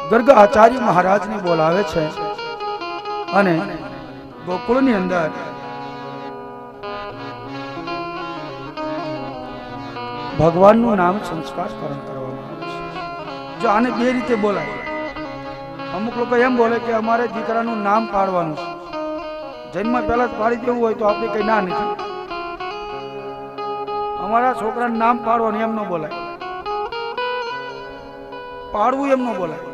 ગર્ગ આચાર્ય મહારાજને બોલાવે છે અને ગોકુળની અંદર ભગવાનનું નામ સંસ્કાર કરવામાં આવે છે। જો આને બે રીતે બોલાય, અમુક લોકો એમ બોલે કે અમારે દીકરાનું નામ પાડવાનું છે, જન્મ પહેલા જ પાડી દેવું હોય તો આપણે કઈ ના નથી, અમારા છોકરાનું નામ પાડવાનું એમ ન બોલાય, પાડવું એમ ન બોલાય,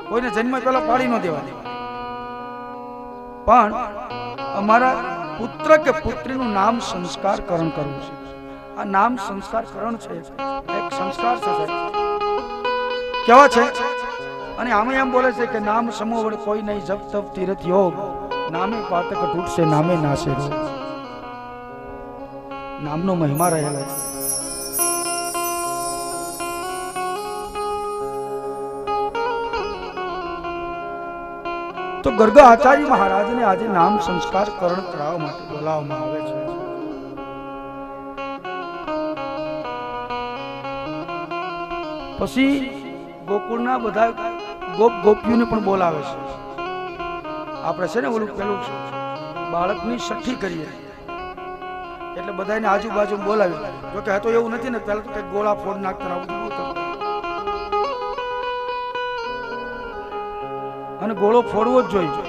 કોઈને જન્મ પહેલા પાડી ન દેવા, પણ અમારા પુત્ર કે પુત્રીનું નામ સંસ્કારકરણ કરવું છે। આ નામ સંસ્કારકરણ છે, એક સંસ્કાર છે કેવા છે। અને આમે એમ બોલે છે કે નામ સમોવડ કોઈ નહીં, જપ તપ તીર્થ યોગ, નામે પાતક તૂટશે નામે નાશે રોગ। નામનો મહિમા રહેલો છે। તો ગર્ગ આચાર્ય મહારાજને આજે નામ સંસ્કારકરણ કરાવવા માટે બોલાવવામાં આવે છે। પછી ગોકુળના બધા ગોપ ગોપીઓને પણ બોલાવે છે। આપણે છે ને ઓલું પેલું બાળકની છઠ્ઠી કરીએ એટલે બધાને આજુબાજુ બોલાવી, જો કે તો એવું નથી ને, પેલા તો કઈ ગોળા ફોડ નાખતા અને ગોળો ફોડવો જ જોઈએ,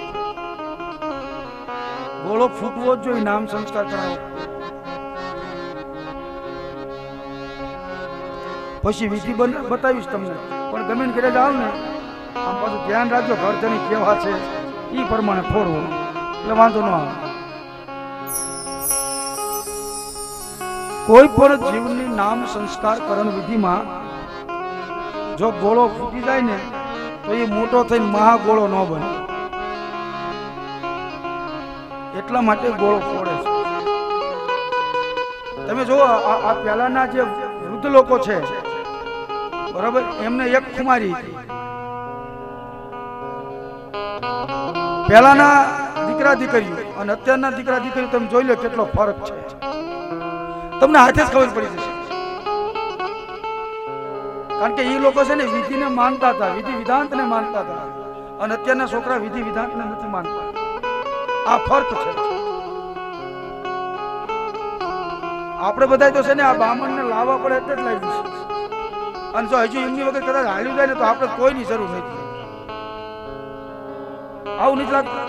ગોળો ફૂટવો જ જોઈએ નામ સંસ્કાર કરાવો। પછી વિધિ બતાવીશ તમને, પણ ગમે ને ઘરે જાવ ને આમ પાછું ધ્યાન રાખજો, ઘરજની કેવા છે એ પ્રમાણે ફોડવો, એટલે વાંધો ન આવે। કોઈ પણ જીવની નામ સંસ્કારકરણ વિધિમાં જો ગોળો ફૂટી જાય ને તો એ મોટો થઈને મહાગોળો ન બને, એટલા માટે ગોળો ફોડે છે। તમે જો આ પહેલાના જે વૃદ્ધ લોકો છે બરાબર, એમને એક ખુમારી હતી, પહેલાના દીકરા દીકરીઓ અને અત્યારના દીકરા દીકરીઓ તમે જોઈ લો કેટલો ફરક છે, તમને હાથે જ ખબર પડી જશે। કારણ કે એ લોકો છે ને વિધિને માનતા હતા, વિધિ વિધાંતને માનતા હતા, અને અત્યારના છોકરા વિધિ વિધાંતને નથી માનતા, આ ફરક છે। આપણે બધા તો છે ને આ બ્રાહ્મણને લાવવા પડે એટલે જ લાવી છે, અને જો હજુ એમની વગર કદાચ હાલ્યું જાય ને તો આપણે કોઈની જરૂર નથી, આવું નથી લાગતું।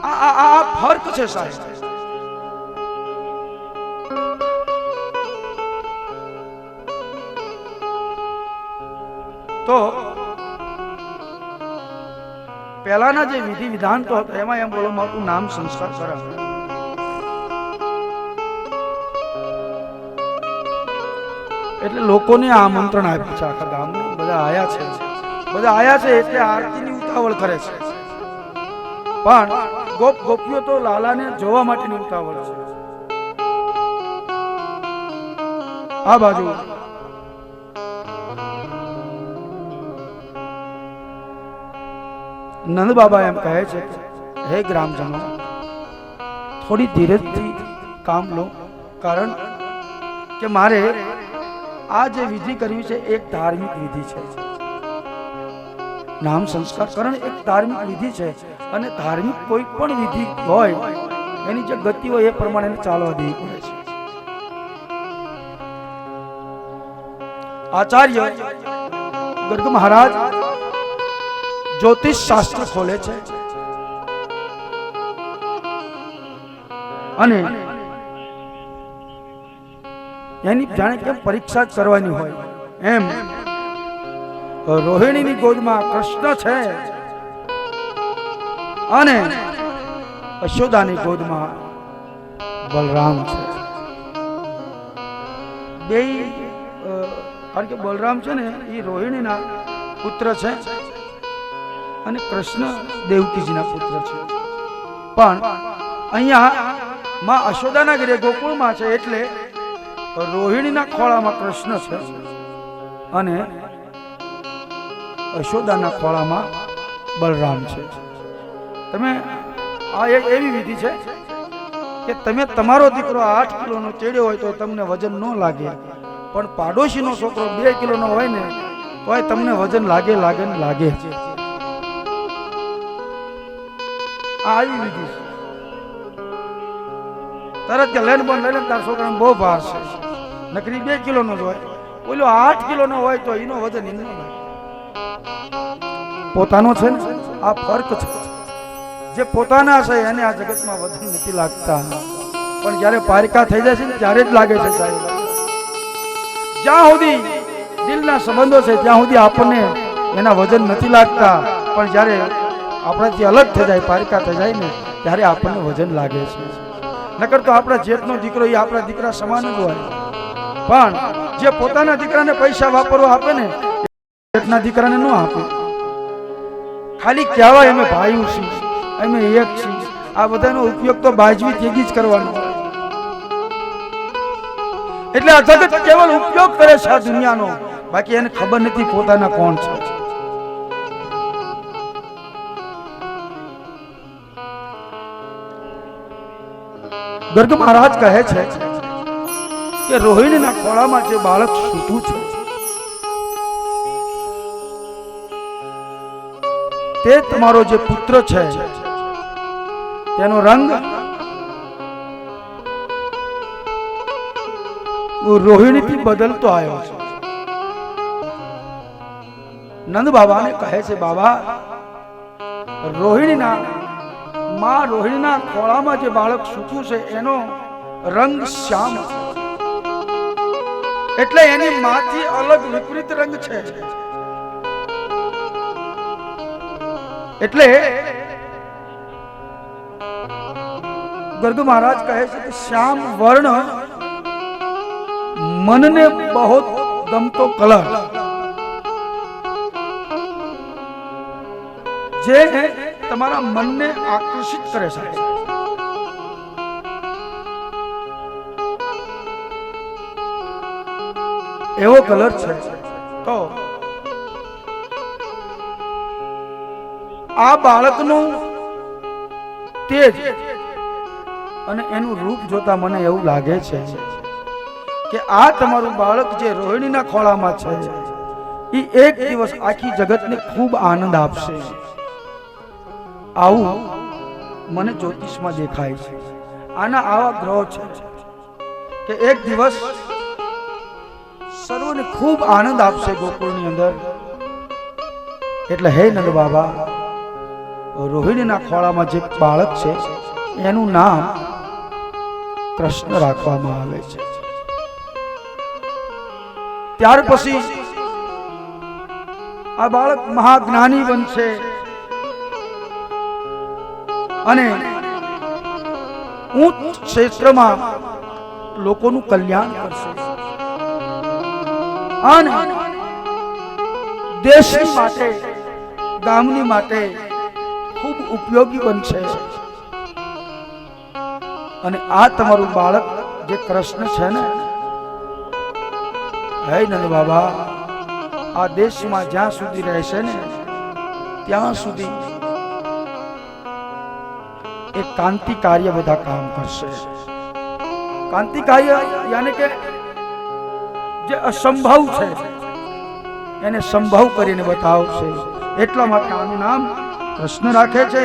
આ ફરક છે સાહેબ। તો પહેલાના જે વિધિ વિધાન તો હતા એમાં એમ બોલવામાં આવતું નામ સંસ્કાર કરાવે, એટલે લોકોને આમંત્રણ આપ્યું છે, આખા ગામને બધા આયા છે, બધા આયા છે એટલે આરતીની ઉતાવળ કરે છે, પણ ગોપ ગોપીઓ તો લાલાને જોવા માટેની ઉતાવળ છે। આ બાજુ નંદ બાબા એમ કહે છે કે હે ગ્રામજનો, થોડી ધીરજથી કામ લો, કારણ કે મારે આ જે વિધિ કરવી છે એક ધાર્મિક વિધિ છે, નામ સંસ્કારકરણ એક ધાર્મિક વિધિ છે, અને ધાર્મિક કોઈ પણ વિધિ હોય એની જે ગતિ હોય એ પ્રમાણે ચાલવા દેવી પડે છે। આચાર્ય ગર્ગ મહારાજ જ્યોતિષ શાસ્ત્ર ખોલે છે અને એની જાણે કે પરીક્ષા કરવાની હોય એમ રોહિણીની ગોદમાં કૃષ્ણ છે અને યશોદાની ગોદમાં બલરામ છે। બે કારણ કે બલરામ છે ને એ રોહિણીના પુત્ર છે અને કૃષ્ણ દેવકીજીના પુત્ર છે, પણ અહીંયા માં યશોદાના ઘરે ગોકુળમાં છે એટલે રોહિણીના ખોળામાં કૃષ્ણ છે અને યશોદાના ખોળામાં બલરામ છે। તમે આ એક એવી વિધિ છે કે તમે તમારો દીકરો 8 કિલોનો ચેડ્યો હોય તો તમને વજન ન લાગે, પણ પાડોશીનો છોકરો 2 કિલોનો હોય ને તોય તમને વજન લાગે લાગે ને લાગે. આવી લીધું તરત કે લેન બોન લઈને તાર છોકરાને બહુ ભાર છે, નકરી 2 કિલોનો જ હોય, ઓલો 8 કિલોનો હોય તો એનો વજન એનો લાગે. પોતાનો છે ને આ ફર્ક છે. જે પોતાના છે એને આ જગતમાં વજન નથી લાગતા, પણ જ્યારે પારકા થઈ જાય છે ને ત્યારે જ લાગે છે સાહેબ. જ્યાં સુધી દિલના સંબંધો છે ત્યાં સુધી આપણને એના વજન નથી લાગતા, પણ જ્યારે આપણાથી અલગ થઈ જાય, પારકા થઈ જાય ને ત્યારે આપણને વજન લાગે છે. નકર તો આપણા જેઠનો દીકરો એ આપણા દીકરા સમાન જ હોય, પણ જે પોતાના દીકરાને પૈસા વાપરવા આપે ને જેઠના દીકરાને ન આપે. ખાલી કહેવાય અમે ભાઈ છીએ, અમે એક છીએ. આ બધાનો ઉપયોગ તો બાજવી તેજી જ કરવાનો. એટલે આ જગત કેવલ ઉપયોગ કરે છે આ દુનિયાનો, બાકી એને ખબર નથી પોતાના કોણ છે. ગર્ગ મહારાજ કહે છે કે રોહિણીના ખોળામાં જે બાળક સૂતું છે તે તમારો જે પુત્ર છે તેનો રંગ રોહિણીથી બદલતો આવ્યો છે. નંદ બાબાને કહે છે બાબા રોહિણીના ખોળામાં જે બાળક સૂતું છે એનો રંગ શ્યામ છે, એટલે એની માથી અલગ વિપરીત રંગ છે. એટલે ગર્ગ મહારાજ કહે છે કે શ્યામ વર્ણ મનને બહુ ગમતો કલર, જે તમારા મનને આકર્ષિત કરે છે. એવો કલર છે. તો આ બાળકનું તેજ અને એનું રૂપ જોતા મને એવું લાગે છે કે આ તમારું બાળક જે રોહિણીના ખોળામાં છે એ એક દિવસ આખી જગતને ખૂબ આનંદ આપશે. આવું મને જ્યોતિષમાં દેખાય છે. આના આવા ગ્રહો છે કે એક દિવસ સર્વને ખૂબ આનંદ આપશે ગોકુળની અંદર. એટલે હે નંદ બાબા, રોહિણીના ખોળામાં જે બાળક છે એનું નામ કૃષ્ણ રાખવામાં આવે છે. ત્યાર પછી આ બાળક મહાજ્ઞાની બનશે અને ઉચ્ચ ક્ષેત્રમાં લોકોનું કલ્યાણ કરશે અને દેશની માટે, ગામની માટે ખૂબ ઉપયોગી બનશે. અને આ તમારું બાળક જે કૃષ્ણ છે ને, હે નંદ બાબા, આ દેશમાં જ્યાં સુધી રહેશે ને ત્યાં સુધી એક કાંતિ કાર્ય બધા કામ કરશે. કાંતિ કાર્ય યાની કે જે અસંભવ છે એને સંભવ કરીને બતાવશે. એટલા માટે આનું નામ કૃષ્ણ રાખે છે.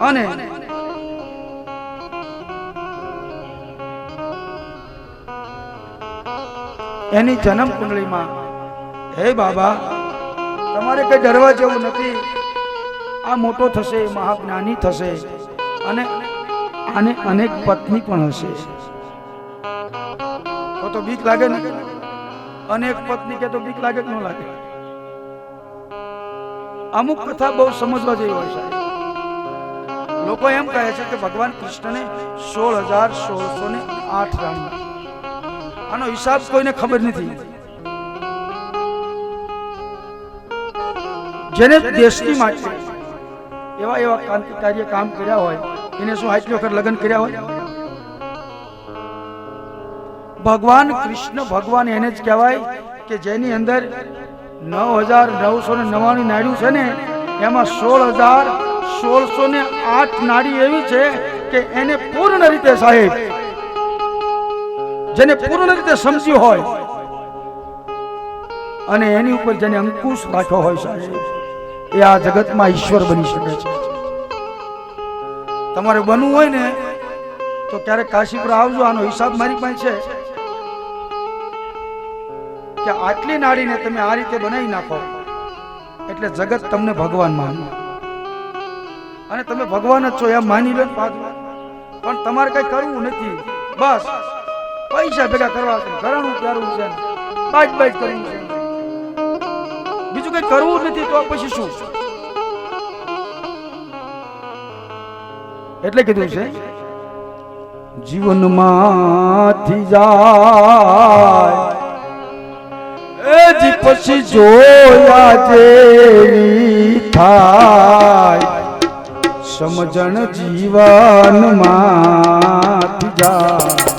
અને એની જન્મ કુંડળીમાં, હે બાબા, તમારે કઈ ડરવા જેવું નથી. આ મોટો થશે, મહાજ્ઞાની થશે અને આને અનેક પત્ની પણ હશે. તો બીક લાગે ને? અનેક પત્ની કે તો બીક લાગે કે ન લાગે? અમુક કથા બહુ સમજવા જેવી હોય છે. લોકો એમ કહે છે કે ભગવાન કૃષ્ણને 16,1608 રાણી. આનો હિસાબ કોઈને ખબર નથી. જેને દેશની માટે એવા ક્રાંતિકારી કામ કર્યા હોય એને શું આટલી વખત લગ્ન કર્યા હોય? ભગવાન કૃષ્ણ ભગવાન એને જ કહેવાય કે જેની અંદર 9,999 નાડીઓ છે ને, એમાં 16,1608 નાડી એવી છે કે એને પૂર્ણ રીતે, સાહેબ, જેને પૂર્ણ રીતે સમજ્યું હોય અને એની ઉપર જેને અંકુશ રાખ્યો હોય સાહેબ, એ આ જગતમાં ઈશ્વર બની શકે છે. તમારે બનવું હોય ને તો ક્યારેક કાશીપુર આવજો. આનો હિસાબ મારી પાસે છે કે આટલી નાડીને તમે આ રીતે બનાવી નાખો એટલે જગત તમને ભગવાન માને, અને તમે ભગવાન જ છો એમ માની લો. પણ તમારે કઈ કરવું નથી, બસ પૈસા ભેગા કરવા છે, ઘરનું કરવું છે, બાઈટ બાઈટ કરવું છે, બીજું કઈ કરવું નથી. તો પછી શું? એટલે કીધું છે જીવનમાંથી જાય એજી પછી જોયા જેવી થાય, સમજણ જીવનમાંથી જાય.